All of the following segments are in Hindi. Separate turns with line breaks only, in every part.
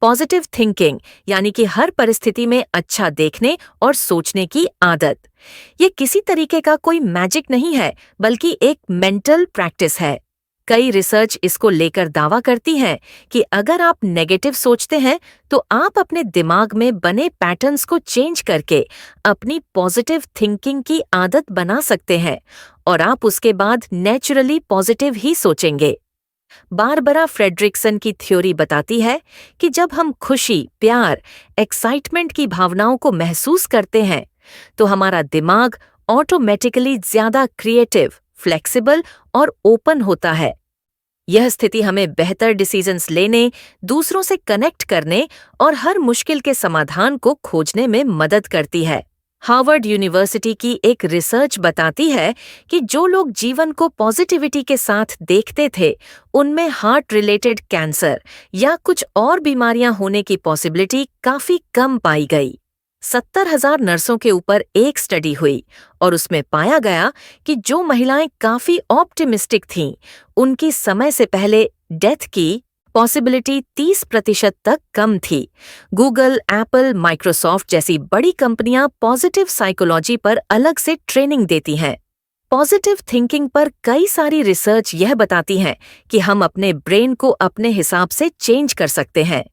पॉजिटिव थिंकिंग यानी कि हर परिस्थिति में अच्छा देखने और सोचने की आदत। ये किसी तरीके का कोई मैजिक नहीं है, बल्कि एक मेंटल प्रैक्टिस है। कई रिसर्च इसको लेकर दावा करती है कि अगर आप नेगेटिव सोचते हैं तो आप अपने दिमाग में बने पैटर्न्स को चेंज करके अपनी पॉजिटिव थिंकिंग की आदत बना सकते हैं और आप उसके बाद नेचुरली पॉजिटिव ही सोचेंगे। बारबरा फ्रेडरिक्सन की थ्योरी बताती है कि जब हम खुशी, प्यार, एक्साइटमेंट की भावनाओं को महसूस करते हैं तो हमारा दिमाग ऑटोमेटिकली ज्यादा क्रिएटिव, फ्लेक्सिबल और ओपन होता है। यह स्थिति हमें बेहतर डिसीजंस लेने, दूसरों से कनेक्ट करने और हर मुश्किल के समाधान को खोजने में मदद करती है। हार्वर्ड यूनिवर्सिटी की एक रिसर्च बताती है कि जो लोग जीवन को पॉजिटिविटी के साथ देखते थे, उनमें हार्ट रिलेटेड कैंसर या कुछ और बीमारियां होने की पॉसिबिलिटी काफी कम पाई गई। 70,000 नर्सों के ऊपर एक स्टडी हुई और उसमें पाया गया कि जो महिलाएं काफी ऑप्टिमिस्टिक थीं, उनकी समय से पहले डेथ की पॉसिबिलिटी 30% तक कम थी। गूगल, एप्पल, माइक्रोसॉफ्ट जैसी बड़ी कंपनियां पॉजिटिव साइकोलॉजी पर अलग से ट्रेनिंग देती हैं। पॉजिटिव थिंकिंग पर कई सारी रिसर्च यह बताती है कि हम अपने ब्रेन को अपने हिसाब से चेंज कर सकते हैं।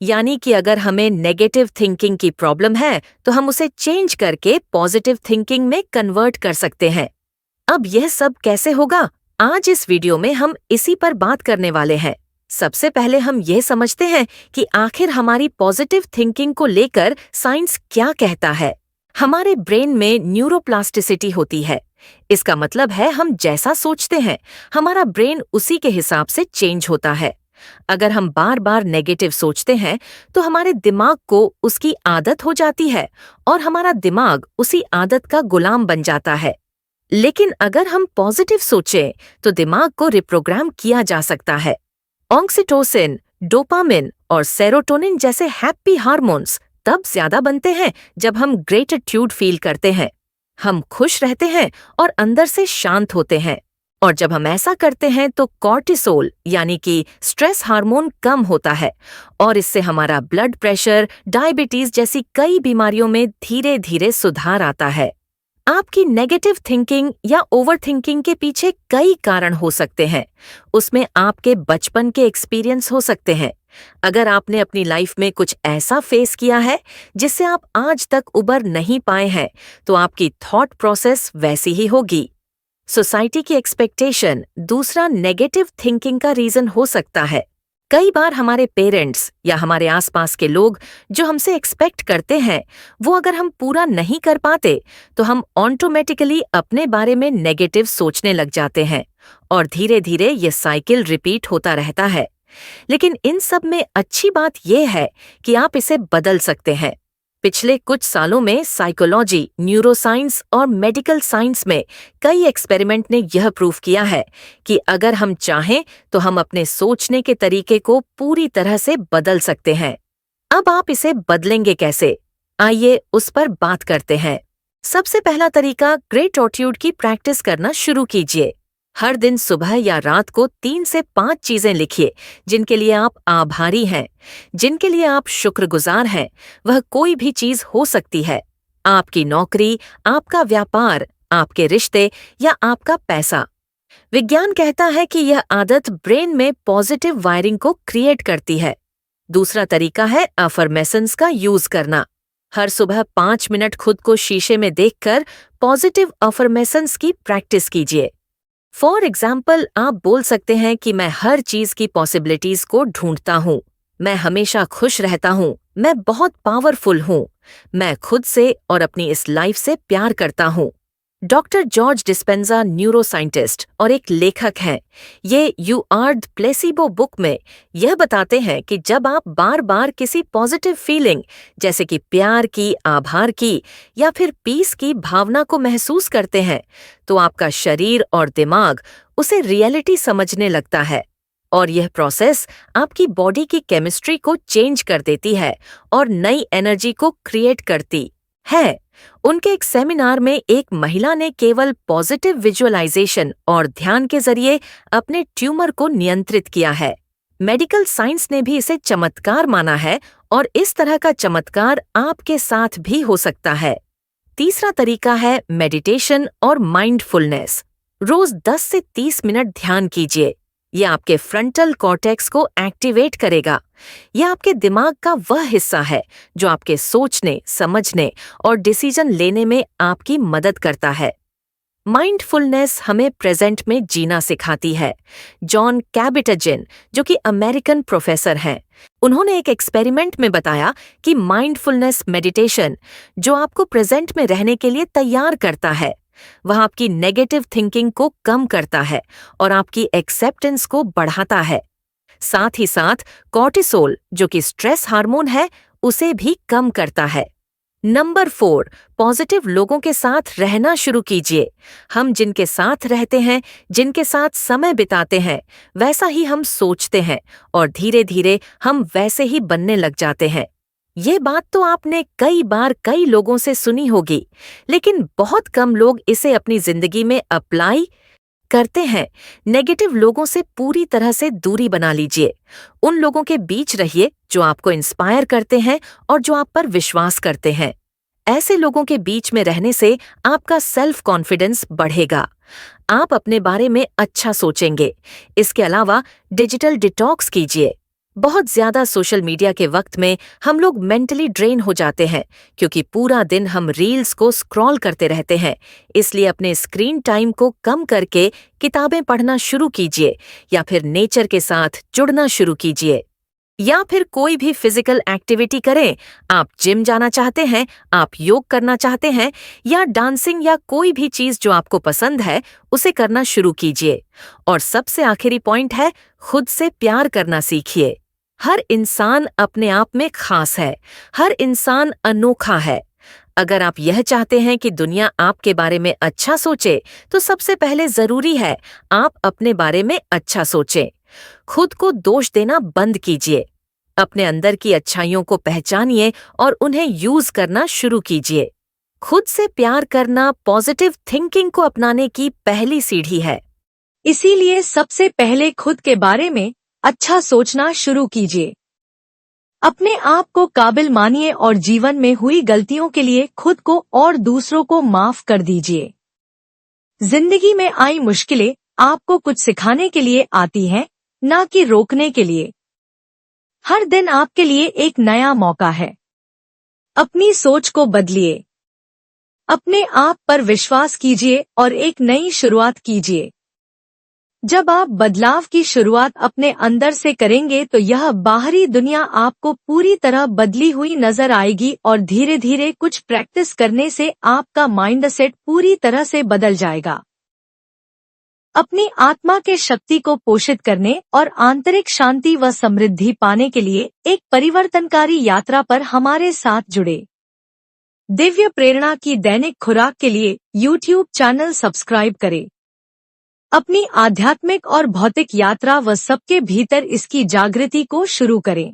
यानी कि अगर हमें नेगेटिव थिंकिंग की प्रॉब्लम है तो हम उसे चेंज करके पॉजिटिव थिंकिंग में कन्वर्ट कर सकते हैं। अब यह सब कैसे होगा? आज इस वीडियो में हम इसी पर बात करने वाले हैं। सबसे पहले हम यह समझते हैं कि आखिर हमारी पॉजिटिव थिंकिंग को लेकर साइंस क्या कहता है। हमारे ब्रेन में न्यूरोप्लास्टिसिटी होती है। इसका मतलब है हम जैसा सोचते हैं, हमारा ब्रेन उसी के हिसाब से चेंज होता है। अगर हम बार बार नेगेटिव सोचते हैं तो हमारे दिमाग को उसकी आदत हो जाती है और हमारा दिमाग उसी आदत का गुलाम बन जाता है। लेकिन अगर हम पॉजिटिव सोचें तो दिमाग को रिप्रोग्राम किया जा सकता है। ऑक्सीटोसिन, डोपामिन और सेरोटोनिन जैसे हैप्पी हार्मोन्स तब ज्यादा बनते हैं जब हम ग्रेटिट्यूड फील करते हैं। हम खुश रहते हैं और अंदर से शांत होते हैं। और जब हम ऐसा करते हैं तो कॉर्टिसोल यानी कि स्ट्रेस हार्मोन कम होता है और इससे हमारा ब्लड प्रेशर, डायबिटीज जैसी कई बीमारियों में धीरे धीरे सुधार आता है। आपकी नेगेटिव थिंकिंग या ओवर थिंकिंग के पीछे कई कारण हो सकते हैं। उसमें आपके बचपन के एक्सपीरियंस हो सकते हैं। अगर आपने अपनी लाइफ में कुछ ऐसा फेस किया है जिससे आप आज तक उबर नहीं पाए हैं, तो आपकी थॉट प्रोसेस वैसी ही होगी। सोसाइटी की एक्सपेक्टेशन दूसरा नेगेटिव थिंकिंग का रीजन हो सकता है। कई बार हमारे पेरेंट्स या हमारे आसपास के लोग जो हमसे एक्सपेक्ट करते हैं, वो अगर हम पूरा नहीं कर पाते तो हम ऑटोमेटिकली अपने बारे में नेगेटिव सोचने लग जाते हैं और धीरे धीरे ये साइकिल रिपीट होता रहता है। लेकिन इन सब में अच्छी बात यह है कि आप इसे बदल सकते हैं। पिछले कुछ सालों में साइकोलॉजी, न्यूरोसाइंस और मेडिकल साइंस में कई एक्सपेरिमेंट ने यह प्रूव किया है कि अगर हम चाहें तो हम अपने सोचने के तरीके को पूरी तरह से बदल सकते हैं। अब आप इसे बदलेंगे कैसे? आइए उस पर बात करते हैं। सबसे पहला तरीका, ग्रेटिट्यूड की प्रैक्टिस करना शुरू कीजिए। हर दिन सुबह या रात को 3 से 5 चीजें लिखिए जिनके लिए आप आभारी हैं, जिनके लिए आप शुक्रगुजार हैं। वह कोई भी चीज हो सकती है। आपकी नौकरी, आपका व्यापार, आपके रिश्ते या आपका पैसा। विज्ञान कहता है कि यह आदत ब्रेन में पॉजिटिव वायरिंग को क्रिएट करती है। दूसरा तरीका है अफर्मेशंस का यूज करना। हर सुबह 5 मिनट खुद को शीशे में देखकर पॉजिटिव अफर्मेशंस की प्रैक्टिस कीजिए। फॉर एग्जाम्पल, आप बोल सकते हैं कि मैं हर चीज की पॉसिबिलिटीज को ढूंढता हूँ, मैं हमेशा खुश रहता हूँ, मैं बहुत पावरफुल हूँ, मैं खुद से और अपनी इस लाइफ से प्यार करता हूँ। डॉक्टर जॉर्ज डिस्पेंजा न्यूरोसाइंटिस्ट और एक लेखक हैं। ये you are the placebo book में यह बताते हैं कि जब आप बार बार किसी पॉजिटिव फीलिंग जैसे कि प्यार की, आभार की या फिर पीस की भावना को महसूस करते हैं तो आपका शरीर और दिमाग उसे रियलिटी समझने लगता है और यह प्रोसेस आपकी बॉडी की केमिस्ट्री को चेंज कर देती है और नई एनर्जी को क्रिएट करती है। उनके एक सेमिनार में एक महिला ने केवल पॉजिटिव विजुअलाइजेशन और ध्यान के जरिए अपने ट्यूमर को नियंत्रित किया है। मेडिकल साइंस ने भी इसे चमत्कार माना है और इस तरह का चमत्कार आपके साथ भी हो सकता है। तीसरा तरीका है मेडिटेशन और माइंडफुलनेस। रोज 10 से 30 मिनट ध्यान कीजिए। यह आपके फ्रंटल कॉर्टेक्स को एक्टिवेट करेगा। यह आपके दिमाग का वह हिस्सा है जो आपके सोचने, समझने और डिसीजन लेने में आपकी मदद करता है। माइंडफुलनेस हमें प्रेजेंट में जीना सिखाती है। जॉन कैबिटजिन, जो कि अमेरिकन प्रोफेसर हैं, उन्होंने एक एक्सपेरिमेंट में बताया कि माइंडफुलनेस मेडिटेशन, जो आपको प्रेजेंट में रहने के लिए तैयार करता है, वह आपकी नेगेटिव थिंकिंग को कम करता है और आपकी एक्सेप्टेंस को बढ़ाता है। साथ ही साथ कॉर्टिसोल, जो कि स्ट्रेस हार्मोन है, उसे भी कम करता है। नंबर 4, पॉजिटिव लोगों के साथ रहना शुरू कीजिए। हम जिनके साथ रहते हैं, जिनके साथ समय बिताते हैं, वैसा ही हम सोचते हैं और धीरे धीरे हम वैसे ही बनने लग जाते हैं। ये बात तो आपने कई बार कई लोगों से सुनी होगी, लेकिन बहुत कम लोग इसे अपनी जिंदगी में अप्लाई करते हैं। नेगेटिव लोगों से पूरी तरह से दूरी बना लीजिए। उन लोगों के बीच रहिए जो आपको इंस्पायर करते हैं और जो आप पर विश्वास करते हैं। ऐसे लोगों के बीच में रहने से आपका सेल्फ कॉन्फिडेंस बढ़ेगा। आप अपने बारे में अच्छा सोचेंगे। इसके अलावा डिजिटल डिटॉक्स कीजिए। बहुत ज्यादा सोशल मीडिया के वक्त में हम लोग मेंटली ड्रेन हो जाते हैं, क्योंकि पूरा दिन हम रील्स को स्क्रॉल करते रहते हैं। इसलिए अपने स्क्रीन टाइम को कम करके किताबें पढ़ना शुरू कीजिए, या फिर नेचर के साथ जुड़ना शुरू कीजिए, या फिर कोई भी फिजिकल एक्टिविटी करें। आप जिम जाना चाहते हैं, आप योग करना चाहते हैं, या डांसिंग या कोई भी चीज जो आपको पसंद है, उसे करना शुरू कीजिए। और सबसे आखिरी पॉइंट है, खुद से प्यार करना सीखिए। हर इंसान अपने आप में खास है। हर इंसान अनोखा है। अगर आप यह चाहते हैं कि दुनिया आपके बारे में अच्छा सोचे, तो सबसे पहले जरूरी है आप अपने बारे में अच्छा सोचें। खुद को दोष देना बंद कीजिए। अपने अंदर की अच्छाइयों को पहचानिए और उन्हें यूज करना शुरू कीजिए। खुद से प्यार करना पॉजिटिव थिंकिंग को अपनाने की पहली सीढ़ी है।
इसीलिए सबसे पहले खुद के बारे में अच्छा सोचना शुरू कीजिए। अपने आप को काबिल मानिए और जीवन में हुई गलतियों के लिए खुद को और दूसरों को माफ कर दीजिए। जिंदगी में आई मुश्किलें आपको कुछ सिखाने के लिए आती हैं, ना कि रोकने के लिए। हर दिन आपके लिए एक नया मौका है। अपनी सोच को बदलिए। अपने आप पर विश्वास कीजिए और एक नई शुरुआत कीजिए। जब आप बदलाव की शुरुआत अपने अंदर से करेंगे तो यह बाहरी दुनिया आपको पूरी तरह बदली हुई नजर आएगी और धीरे धीरे कुछ प्रैक्टिस करने से आपका माइंडसेट पूरी तरह से बदल जाएगा। अपनी आत्मा के शक्ति को पोषित करने और आंतरिक शांति व समृद्धि पाने के लिए एक परिवर्तनकारी यात्रा पर हमारे साथ जुड़े। दिव्य प्रेरणा की दैनिक खुराक के लिए YouTube चैनल सब्सक्राइब करें। अपनी आध्यात्मिक और भौतिक यात्रा व सबके भीतर इसकी जागृति को शुरू करें।